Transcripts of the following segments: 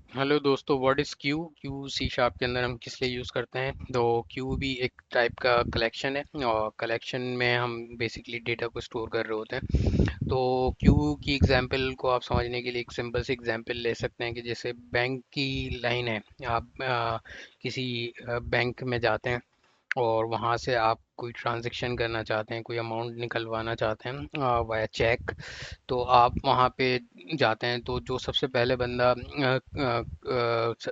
Hello दोस्तों, what is Q. Q C sharp के अंदर हम किस लिए यूज़ करते हैं? तो क्यू भी एक टाइप का कलेक्शन है और कलेक्शन में हम बेसिकली डेटा को स्टोर कर रहे होते हैं। तो क्यू की एग्जांपल को आप समझने के लिए एक सिंपल सी एग्जांपल ले सकते हैं कि जैसे बैंक की लाइन है। आप किसी बैंक में जाते हैं और वहाँ से आप कोई ट्रांजैक्शन करना चाहते हैं, कोई अमाउंट निकलवाना चाहते हैं वाया चेक। तो आप वहाँ पे जाते हैं तो जो सबसे पहले बंदा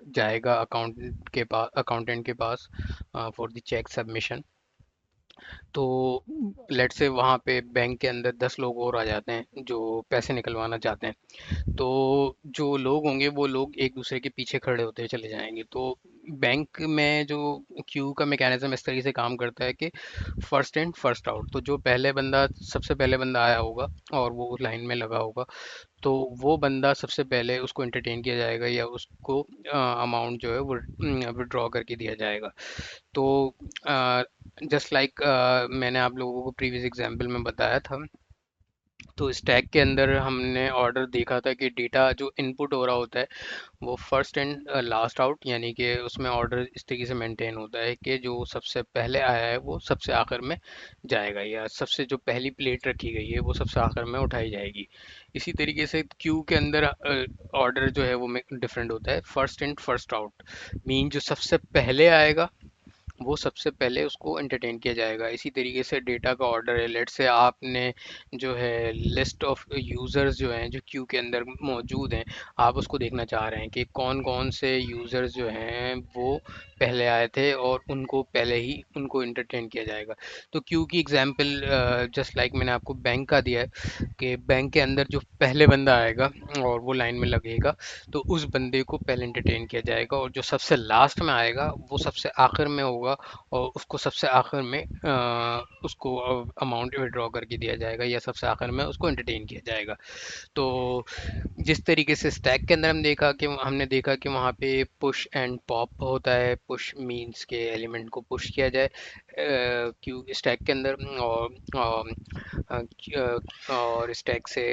जाएगा अकाउंटेंट के पास फॉर द चेक सबमिशन। तो लेट से वहाँ पे बैंक के अंदर 10 लोग और आ जाते हैं जो पैसे निकलवाना चाहते हैं। तो जो लोग होंगे वो लोग एक दूसरे के पीछे खड़े होते चले जाएंगे। तो बैंक में जो क्यू का मैकेनिज्म इस तरीके से काम करता है कि फर्स्ट इन फर्स्ट आउट। तो जो पहले बंदा सबसे पहले बंदा आया होगा और वो उस लाइन में लगा होगा, तो वो बंदा सबसे पहले उसको एंटरटेन किया जाएगा या उसको अमाउंट जो है वो विड्रॉ करके दिया जाएगा। तो जस्ट लाइक मैंने आप लोगों को प्रीवियस एग्जांपल में बताया था। तो स्टैक के अंदर हमने ऑर्डर देखा था कि डेटा जो इनपुट हो रहा होता है वो फर्स्ट एंड लास्ट आउट, यानी कि उसमें ऑर्डर इस तरीके से मेंटेन होता है कि जो सबसे पहले आया है वो सबसे आखिर में जाएगा, या सबसे जो पहली प्लेट रखी गई है वो सबसे आखिर में उठाई जाएगी। इसी तरीके से क्यू के अंदर ऑर्डर जो है वो डिफरेंट होता है, first in first out. Mean जो सबसे पहले आएगा वो सबसे पहले उसको एंटरटेन किया जाएगा। इसी तरीके से डेटा का ऑर्डर है। लेट से आपने जो है लिस्ट ऑफ यूज़र्स जो हैं जो क्यू के अंदर मौजूद हैं, आप उसको देखना चाह रहे हैं कि कौन कौन से यूज़र्स जो हैं वो पहले आए थे और उनको पहले ही उनको एंटरटेन किया जाएगा। तो क्यू की एग्जांपल जस्ट लाइक मैंने आपको बैंक का दिया है कि बैंक के अंदर जो पहले बंदा आएगा और वो लाइन में लगेगा, तो उस बंदे को पहले एंटरटेन किया जाएगा, और जो सबसे लास्ट में आएगा वो सबसे आखिर में होगा और उसको सबसे आखिर में उसको अमाउंट विड्रॉ करके दिया जाएगा या सबसे आखिर में उसको एंटरटेन किया जाएगा। तो जिस तरीके से स्टैक के अंदर हमने देखा कि वहाँ पे पुश एंड पॉप होता है। पुश मींस के एलिमेंट को पुश किया जाए क्यू स्टैक के अंदर, और स्टैक से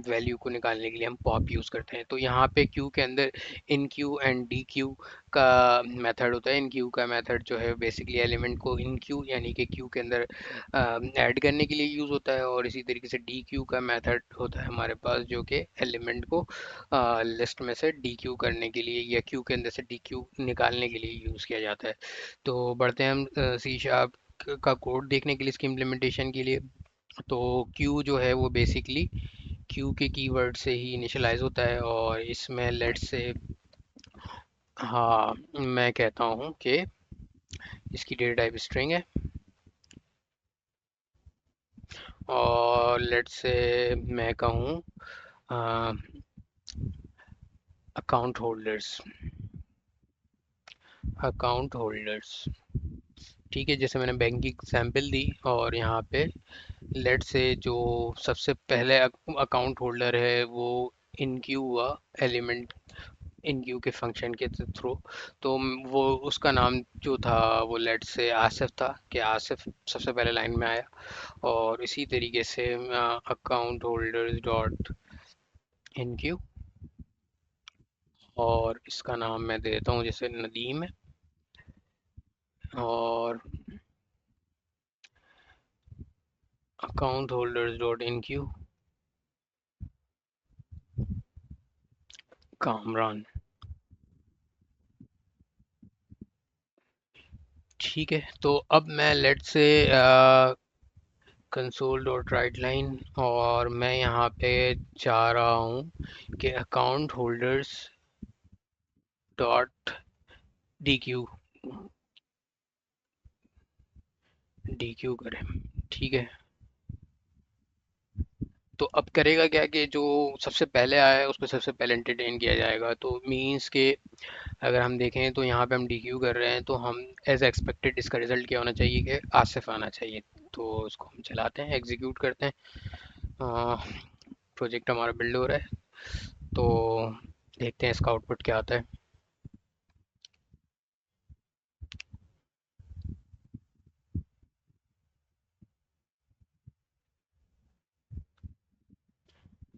वैल्यू को निकालने के लिए हम पॉप यूज़ करते हैं। तो यहाँ पे क्यू के अंदर इन क्यू एंड डी क्यू का मेथड होता है। इन क्यू का मेथड जो है बेसिकली एलिमेंट को इन क्यू यानी कि क्यू के अंदर ऐड करने के लिए यूज़ होता है, और इसी तरीके से डी क्यू का मेथड होता है हमारे पास जो कि एलिमेंट को लिस्ट में से डी क्यू करने के लिए या क्यू के अंदर से डी क्यू निकालने के लिए यूज़ किया जाता है। तो बढ़ते हैं हम सी शार्प का कोड देखने के लिए इसकी इम्प्लीमेंटेशन के लिए। तो क्यू जो है वो बेसिकली क्यू के कीवर्ड से ही इनिशियलाइज होता है, और इसमें लेट से हाँ मैं कहता हूँ कि इसकी डेटा टाइप स्ट्रिंग है, और लेट से मैं कहूँ अकाउंट होल्डर्स। अकाउंट होल्डर्स ठीक है, जैसे मैंने बैंक की एग्जांपल दी, और यहाँ पे लेट से जो सबसे पहले अकाउंट होल्डर है वो इन क्यू हुआ एलिमेंट इन क्यू के फंक्शन के थ्रू। तो वो उसका नाम जो था वो लेट से आसिफ था कि आसिफ सबसे पहले लाइन में आया। और इसी तरीके से account holders dot in Q, और इसका नाम मैं दे देता हूँ जैसे नदीम है। और account holders dot in Q Kamran. ठीक है, तो अब मैं लेट से कंसोल डॉट राइट लाइन, और मैं यहाँ पे चाह रहा हूँ कि account holders dot D Q D Q करें। ठीक है, तो अब करेगा क्या कि जो सबसे पहले आया है उसको सबसे पहले एंटरटेन किया जाएगा। तो मीन्स के अगर हम देखें तो यहाँ पे हम डी क्यू कर रहे हैं, तो हम एज एक्सपेक्टेड इसका रिजल्ट क्या होना चाहिए कि आसिफ आना चाहिए। तो इसको हम चलाते हैं, एग्जीक्यूट करते हैं। प्रोजेक्ट हमारा बिल्ड हो रहा है, तो देखते हैं इसका आउटपुट क्या आता है।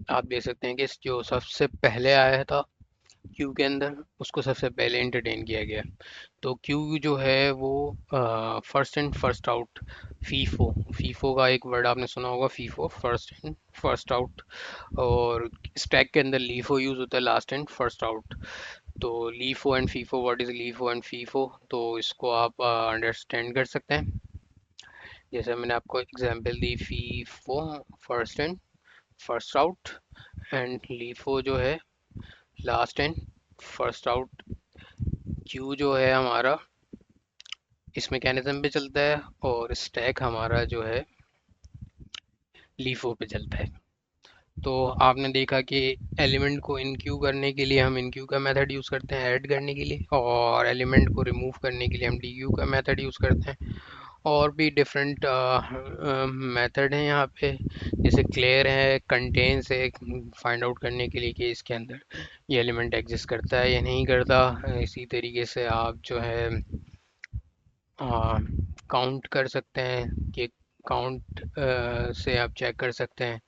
आप देख सकते हैं कि जो सबसे पहले आया था क्यू के अंदर उसको सबसे पहले एंटरटेन किया गया। तो क्यू जो है वो first in first out, FIFO, FIFO का एक वर्ड आपने सुना होगा, FIFO, first in first out. और स्टैक के अंदर लीफो यूज होता है, लास्ट इन फर्स्ट आउट। तो LIFO and FIFO, what is LIFO and FIFO, तो इसको आप अंडरस्टैंड कर सकते हैं। जैसे मैंने आपको example the, FIFO first in first out, and LIFO जो है last in first out. Q जो है हमारा इस मैकेनिज्म पे चलता है, और स्टैक हमारा जो है लीफो पे चलता है। तो आपने देखा कि एलिमेंट को इनक्यू करने के लिए हम इनक्यू का मेथड यूज़ करते हैं ऐड करने के लिए, और एलिमेंट को रिमूव करने के लिए हम डीक्यू का मेथड यूज़ करते हैं। और भी डिफरेंट मेथड हैं यहाँ पे, जैसे क्लियर है, कंटेन्स है, फाइंड आउट करने के लिए कि इसके अंदर ये एलिमेंट एग्जिस्ट करता है या नहीं करता। इसी तरीके से आप जो है काउंट कर सकते हैं कि काउंट से आप चेक कर सकते हैं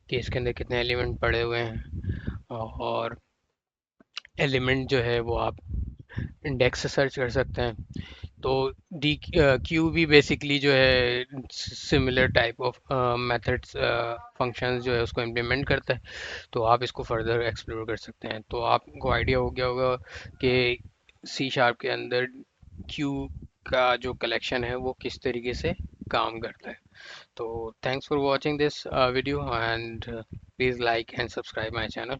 कि इसके अंदर कितने एलिमेंट पड़े हुए हैं। और एलिमेंट जो है वो आप इंडेक्स से सर्च कर सकते हैं। तो डी क्यू भी बेसिकली जो है similar type of methods, functions जो है उसको इम्प्लीमेंट करता है। तो आप इसको फर्दर एक्सप्लोर कर सकते हैं। तो आपको आइडिया हो गया होगा कि सी शार्प के अंदर क्यू का जो कलेक्शन है वो किस तरीके से काम करता है। तो thanks for watching this video, and please like and subscribe my channel.